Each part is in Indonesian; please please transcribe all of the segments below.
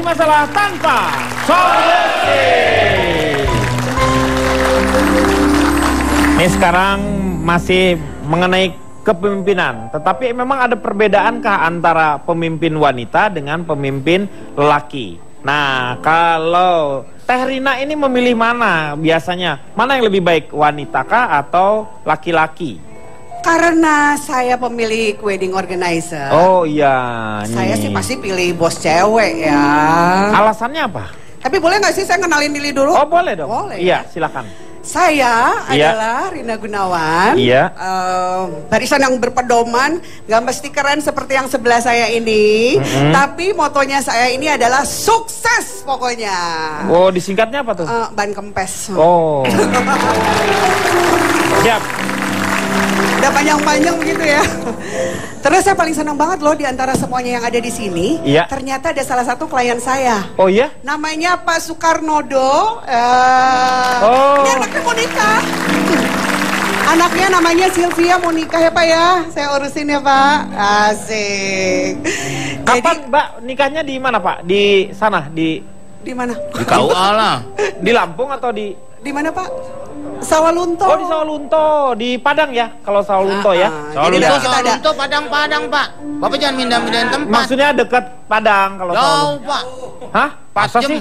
masalah tanpa solusi. Ini sekarang masih mengenai kepemimpinan, tetapi memang ada perbedaankah antara pemimpin wanita dengan pemimpin lelaki? Nah, kalau Teh Rina ini memilih mana biasanya? Mana yang lebih baik, wanita kah atau laki-laki? Karena saya pemilik wedding organizer. Oh iya. Saya sih pasti pilih bos cewek ya. Alasannya apa? Tapi boleh nggak sih saya kenalin diri dulu? Oh boleh dong. Boleh. Iya, silakan. Saya Iya. adalah Rina Gunawan. Iya. Barisan yang berpedoman, nggak mesti keren seperti yang sebelah saya ini. Tapi motonya saya ini adalah sukses pokoknya. Oh, disingkatnya apa tuh? Ban kempes. Oh. Siap. Udah panjang-panjang begitu ya. Terus saya paling senang banget loh di antara semuanya yang ada di sini. Iya. Ternyata ada salah satu klien saya. Oh iya? Namanya Pak Soekarnodo. Oh. Ini anaknya mau nikah. Anaknya namanya Sylvia mau nikah ya Pak ya. Saya urusin ya Pak. Asik. Kapan Mbak nikahnya di mana Pak? Di sana di mana? Di KUA lah. Di Lampung atau di Di mana Pak? Sawalunto. Oh di Sawalunto, di Padang ya? Kalau Sawalunto ya. Jadi Itu kita ada. Sawalunto Padang-Padang Pak. Bapak jangan mindah-mindahin tempat. Maksudnya dekat Padang kalau Jauh Sawalunto. Pak. Hah? Masa sih?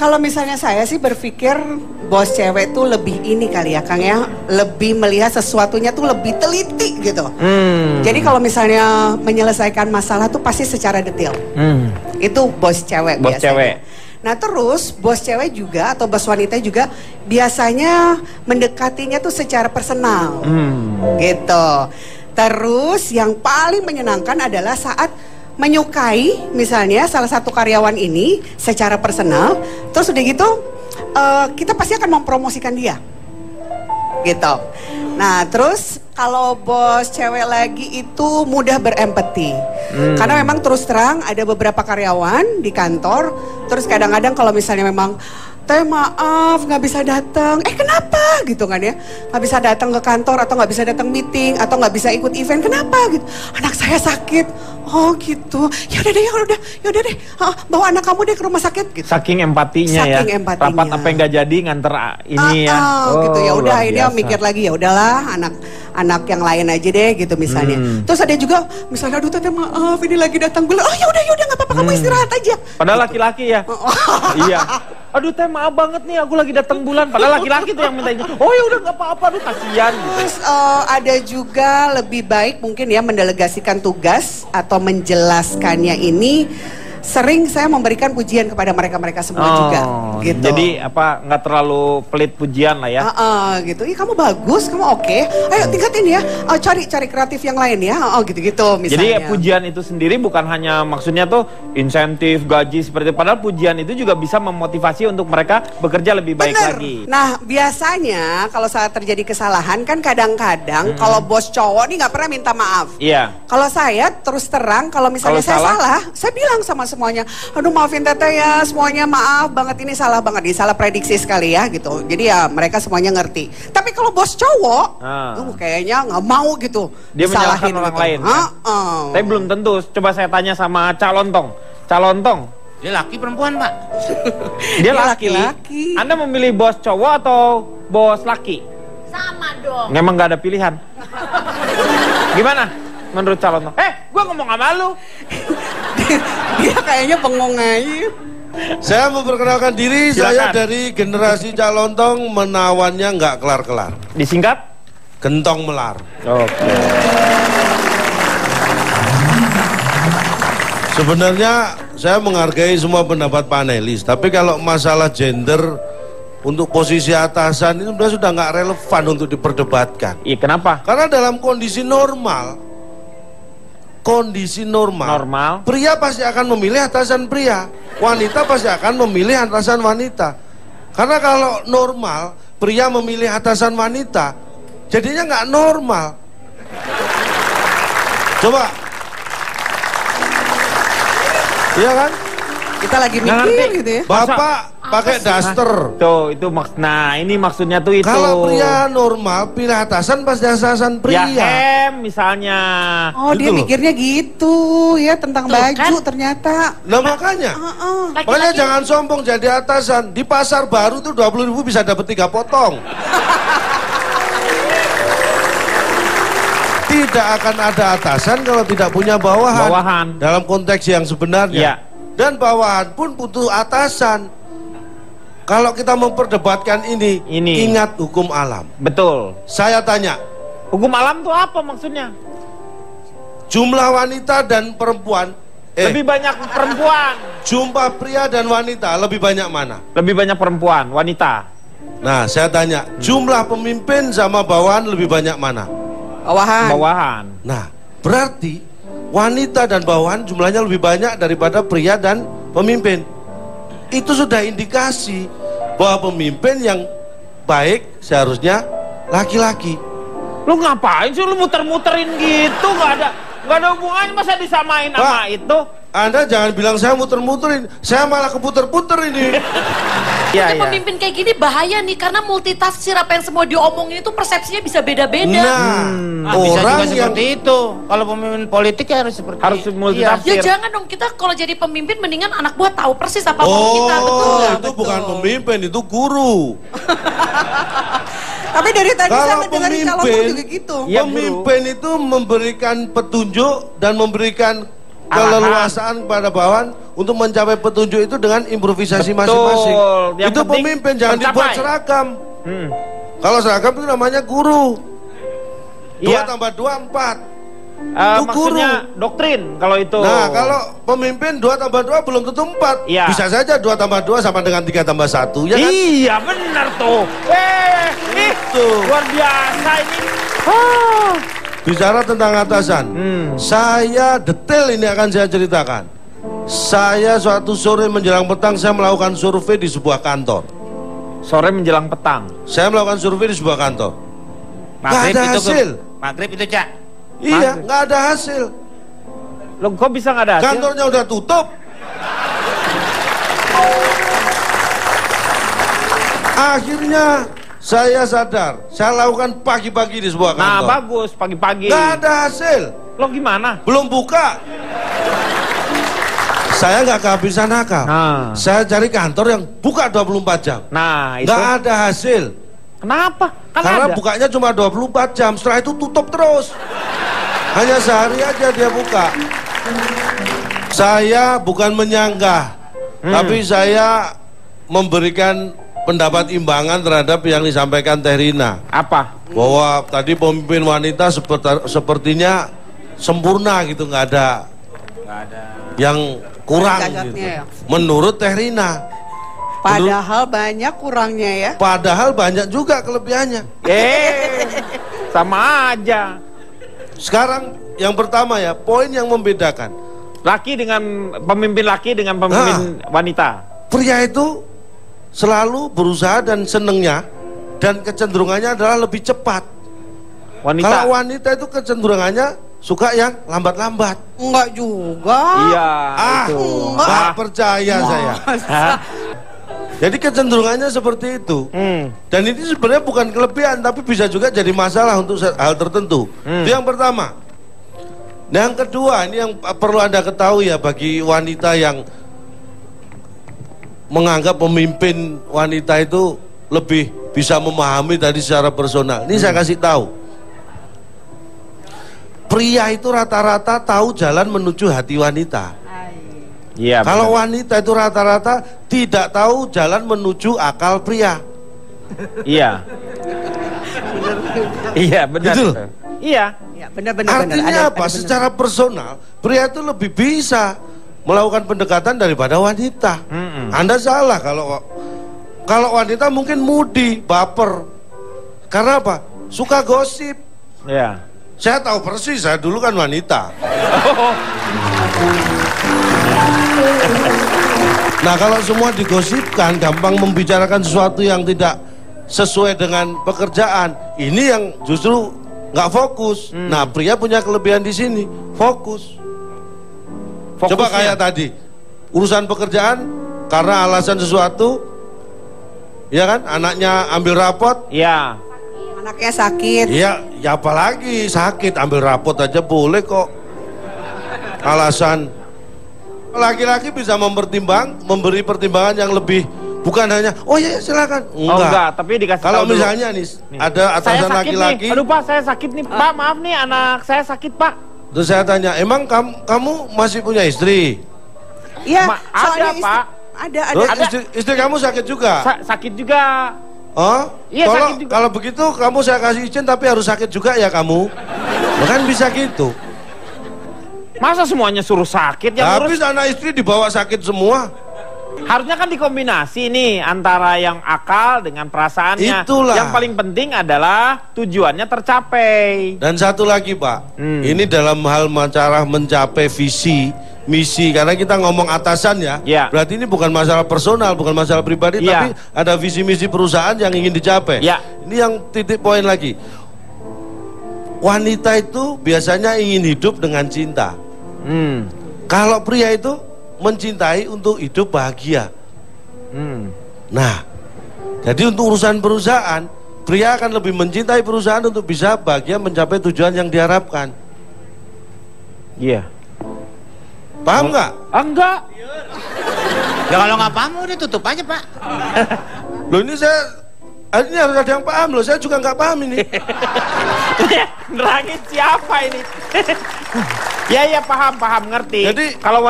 Kalau misalnya saya sih berpikir bos cewek tuh lebih ini kali ya Kang ya, lebih melihat sesuatunya tuh lebih teliti gitu. Jadi kalau misalnya menyelesaikan masalah tuh pasti secara detail. Itu bos cewek Bos biasanya. cewek. Nah terus bos cewek juga atau bos wanita juga biasanya mendekatinya tuh secara personal, gitu. Terus yang paling menyenangkan adalah saat menyukai misalnya salah satu karyawan ini secara personal, terus udah gitu kita pasti akan mempromosikan dia, gitu. Nah terus kalau bos cewek lagi itu mudah berempati, karena memang terus terang ada beberapa karyawan di kantor, terus kadang-kadang kalau misalnya memang Teh maaf nggak bisa datang, kenapa gitu kan ya, nggak bisa datang ke kantor atau nggak bisa datang meeting atau nggak bisa ikut event, kenapa gitu, anak saya sakit, oh gitu, ya udah deh, bawa anak kamu deh ke rumah sakit gitu. Saking empatinya ya. Saking empatinya. Rapat apa yang nggak jadi nganter ini ya. Gitu ya udah luar ini biasa. mikir lagi ya udahlah anak yang lain aja deh gitu misalnya. Terus ada juga misalnya aduh Teh maaf ini lagi datang bulan, oh ya udah nggak apa-apa kamu istirahat aja. Padahal laki-laki ya. Iya. Aduh Teh maaf banget nih aku lagi datang bulan. Padahal laki-laki tuh yang minta itu. Oh ya udah nggak apa-apa, aduh kasihan gitu. Terus ada juga lebih baik mungkin ya mendelegasikan tugas atau menjelaskannya ini. Sering saya memberikan pujian kepada mereka semua juga, gitu. Jadi apa nggak terlalu pelit pujian lah ya? Gitu. Ih kamu bagus, kamu oke. Ayo tingkatin ya. Cari kreatif yang lain ya. Gitu misalnya. Jadi pujian itu sendiri bukan hanya maksudnya tuh insentif, gaji seperti itu. Padahal pujian itu juga bisa memotivasi untuk mereka bekerja lebih baik lagi. Nah biasanya kalau saat terjadi kesalahan kan kadang-kadang kalau bos cowok nih nggak pernah minta maaf. Iya. Kalau saya terus terang kalau misalnya Kalau saya salah? salah, saya bilang sama semuanya, aduh maafin Teteh ya, semuanya maaf banget ini salah banget, ini salah prediksi sekali ya gitu. Jadi ya mereka semuanya ngerti. Tapi kalau bos cowok, kayaknya nggak mau gitu. Dia menyalahkan disalahin orang gitu. lain. Kan? Tapi belum tentu. Coba saya tanya sama Calontong. Calontong. Dia laki perempuan Pak? Dia Dia laki. laki-laki. Anda memilih bos cowok atau bos laki? Sama dong. Memang nggak ada pilihan. Gimana menurut Calontong? Gua ngomong sama lu. Dia kayaknya bengong aja. Saya memperkenalkan diri, Silakan. saya dari generasi Calontong, menawannya nggak kelar-kelar. Disingkat? Gentong melar. Oke. Sebenarnya saya menghargai semua pendapat panelis, tapi kalau masalah gender untuk posisi atasan itu sudah nggak relevan untuk diperdebatkan. Iya, kenapa? Karena dalam kondisi normal, pria pasti akan memilih atasan pria, wanita pasti akan memilih atasan wanita. Karena kalau normal, pria memilih atasan wanita, jadinya nggak normal. Coba, iya kan? Kita lagi mikir gitu ya. Bapak pakai daster. Tuh, itu nah ini maksudnya tuh itu. Kalau pria normal pilih atasan pasti atasan pria. Ya misalnya. Oh, Gitu dia loh. mikirnya gitu ya tentang Tuh, baju kan? ternyata. Nah makanya, Laki-laki- makanya jangan sombong jadi atasan. Di pasar baru tuh 20.000 bisa dapat 3 potong. Tidak akan ada atasan kalau tidak punya bawahan. Bawahan. Dalam konteks yang sebenarnya. Iya. Dan bawahan pun butuh atasan. Kalau kita memperdebatkan ini, ingat hukum alam. Betul. Saya tanya, Hukum alam tuh apa maksudnya? jumlah wanita dan perempuan, Lebih banyak perempuan. jumlah pria dan wanita lebih banyak mana? Lebih banyak perempuan, wanita. Nah, saya tanya, jumlah pemimpin sama bawahan lebih banyak mana? Bawahan. Bawahan. Nah, berarti wanita dan bawahan jumlahnya lebih banyak daripada pria dan pemimpin. Itu sudah indikasi bahwa pemimpin yang baik seharusnya laki-laki. Lu ngapain sih lu muter-muterin gitu? Nggak ada hubungannya, masa disamain Pak, sama itu? Anda jangan bilang saya muter-muterin, saya malah keputer-puter ini. Iya, Punya iya. pemimpin kayak gini bahaya nih, karena multitafsir apa yang semua diomongin itu persepsinya bisa beda-beda. Nah, Bisa juga orang yang seperti itu. Kalau pemimpin politik ya harus seperti Harus multitafsir. Ya jangan dong, kita kalau jadi pemimpin mendingan anak buah tahu persis apa mau oh, kita, betul nggak? itu bukan pemimpin, itu guru. Tapi dari tadi saya Kalau mendengar calonku pemimpin, juga gitu. Iya, pemimpin itu memberikan petunjuk dan memberikan Arahan. keleluasaan kepada bawahan untuk mencapai petunjuk itu dengan improvisasi Betul. masing-masing. Yang Itu penting pemimpin, jangan tercapai. dibuat seragam. Hmm. Kalau seragam itu namanya guru. 2 Iya. tambah 2, 4. Eh, Itu maksudnya doktrin kalau itu. Nah, kalau pemimpin 2 tambah 2 belum tentu 4. Iya. Bisa saja 2 tambah 2 sama dengan 3 tambah 1. Ya kan? Iya benar tuh. Itu. Luar biasa ini. Ah. Bicara tentang atasan, saya detail ini akan saya ceritakan. Saya suatu sore menjelang petang saya melakukan survei di sebuah kantor. Sore menjelang petang. Saya melakukan survei di sebuah kantor. Nggak Maghrib ada itu hasil. Maghrib itu, Cak. Iya, nggak ada hasil. Lo kok bisa nggak ada hasil? Kantornya udah tutup. Akhirnya saya sadar, saya lakukan pagi-pagi di sebuah Nah kantor. bagus pagi-pagi. Nggak ada hasil, Lo gimana? belum buka. Saya nggak kehabisan akal. Nah. Saya cari kantor yang buka 24 jam. Nah itu. Nggak ada hasil. Kenapa? Kan Karena ada. bukanya cuma 24 jam, setelah itu tutup terus. Hanya sehari aja dia buka. Saya bukan menyanggah, tapi saya memberikan pendapat imbangan terhadap yang disampaikan Teh Rina. Apa? Bahwa tadi pemimpin wanita sepertinya sempurna gitu, nggak ada yang kurang Gagapnya gitu. ya. Menurut Teh Rina. Padahal banyak kurangnya ya. Padahal banyak juga kelebihannya. Sama aja. Sekarang yang pertama ya, poin yang membedakan. Pemimpin laki dengan pemimpin wanita. Pria itu selalu berusaha dan senengnya dan kecenderungannya adalah lebih cepat. Wanita. Kalau wanita itu kecenderungannya suka yang lambat-lambat. Enggak juga. Iya itu. Nggak percaya saya. Jadi kecenderungannya seperti itu. Dan ini sebenarnya bukan kelebihan, tapi bisa juga jadi masalah untuk hal tertentu. Itu yang pertama. Yang kedua, ini yang perlu Anda ketahui ya bagi wanita yang menganggap pemimpin wanita itu lebih bisa memahami tadi secara personal. Ini saya kasih tahu. Pria itu rata-rata tahu jalan menuju hati wanita. Iya. Kalau benar. wanita itu rata-rata tidak tahu jalan menuju akal pria. Iya. Iya benar. Gitu. Iya. Ya, benar-benar. Artinya apa? Secara personal, pria itu lebih bisa melakukan pendekatan daripada wanita. Anda salah kalau wanita mungkin mudi, baper. Karena apa? Suka gosip. Iya. Saya tahu persis, saya dulu kan wanita. Nah, kalau semua digosipkan, gampang membicarakan sesuatu yang tidak sesuai dengan pekerjaan. Ini yang justru nggak fokus. Nah, pria punya kelebihan di sini, fokus. Coba Fokusnya. kayak tadi, urusan pekerjaan karena alasan sesuatu ya kan? Anaknya ambil rapot, Iya. Anaknya sakit. ya apalagi sakit, ambil rapot aja boleh kok. Alasan laki-laki bisa memberi pertimbangan yang lebih, bukan hanya oh ya silakan. Oh enggak, tapi dikasih Kalau tahu dulu. misalnya nih, ada Saya atasan sakit laki-laki, nih. Aduh Pak, saya sakit nih. Pak, maaf nih anak saya sakit Pak. terus saya tanya, emang kamu masih punya istri? Iya, Ada, soalnya Pak. Ada. Terus Ada. istri kamu sakit juga? Sakit juga. Oh? Iya, sakit juga. Kalau begitu kamu saya kasih izin tapi harus sakit juga ya kamu? Bahkan bisa gitu. Masa semuanya suruh sakit yang Habis ngurus? anak istri dibawa sakit semua. Harusnya kan dikombinasi nih antara yang akal dengan perasaannya. Itulah. Yang paling penting adalah tujuannya tercapai. Dan satu lagi Pak, ini dalam hal cara mencapai visi, misi, karena kita ngomong atasan ya, Ya. berarti ini bukan masalah personal, bukan masalah pribadi, Ya. tapi ada visi misi perusahaan yang ingin dicapai. Ya. Ini yang titik poin lagi. Wanita itu biasanya ingin hidup dengan cinta. Hmm. Kalau pria itu mencintai untuk hidup bahagia. Hmm. Nah, jadi untuk urusan perusahaan, pria akan lebih mencintai perusahaan untuk bisa bahagia mencapai tujuan yang diharapkan. Iya. Paham nggak? Enggak. Ya kalau nggak paham udah tutup aja Pak. Loh ini harus ada yang paham loh, saya juga nggak paham ini. Nerangin siapa ini? Ya paham ngerti. Jadi kalau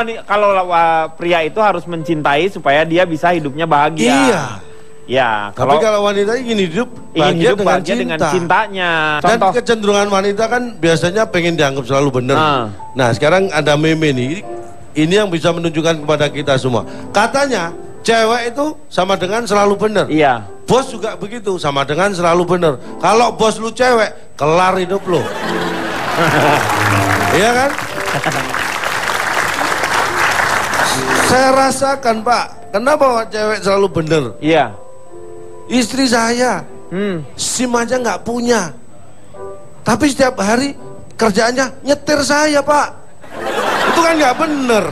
pria itu harus mencintai supaya dia bisa hidupnya bahagia. iya. Ya, Tapi kalau wanita ingin hidup bahagia dengan cintanya. Dan Contoh. kecenderungan wanita kan biasanya pengen dianggap selalu benar. Nah sekarang ada meme nih, ini yang bisa menunjukkan kepada kita semua. Katanya cewek itu sama dengan selalu benar. Iya. Bos juga begitu, sama dengan selalu benar. Kalau bos lu cewek, kelar hidup lu. Iya kan? Saya rasakan Pak, kenapa cewek selalu benar? Iya. Istri saya SIM aja nggak punya, tapi setiap hari kerjaannya nyetir saya Pak. Itu kan nggak bener.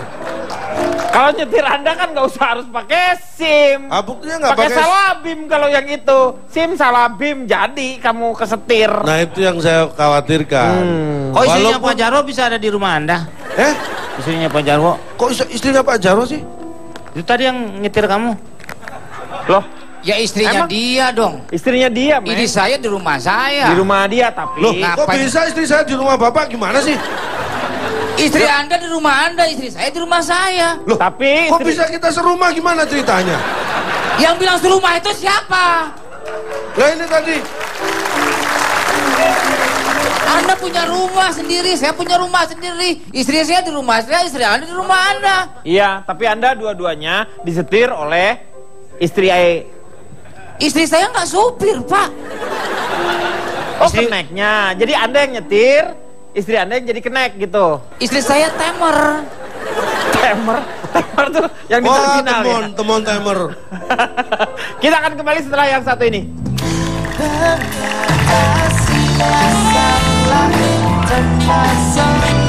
Kalau nyetir Anda kan nggak usah harus pakai SIM. Buktinya nggak Pakai pakai. salabim kalau yang itu. SIM salabim jadi kamu kesetir. Nah itu yang saya khawatirkan. Oh istrinya Walaupun- Pak Jarwo bisa ada di rumah Anda? Istrinya Pak Jarwo? Kok istrinya Pak Jarwo sih? Itu tadi yang nyetir kamu? Loh, Ya istrinya Emang? dia dong. istrinya dia, men. Ini saya di rumah saya. Di rumah dia tapi. Loh, kok ngapain? bisa istri saya di rumah Bapak gimana sih? Istri Anda di rumah Anda, istri saya di rumah saya. Loh, Tapi kok bisa kita serumah gimana ceritanya? Yang bilang serumah itu siapa? Lah ini tadi. Anda punya rumah sendiri, saya punya rumah sendiri. Istri saya di rumah saya, istri Anda di rumah Anda. Iya, tapi Anda dua-duanya disetir oleh istri Istri saya nggak supir, Pak. keneknya. Jadi Anda yang nyetir, istri Anda yang jadi kenek gitu. Istri saya temer. Temer tuh yang di Wah, terminal ya. temon timer. Kita akan kembali setelah yang satu ini. Ternyata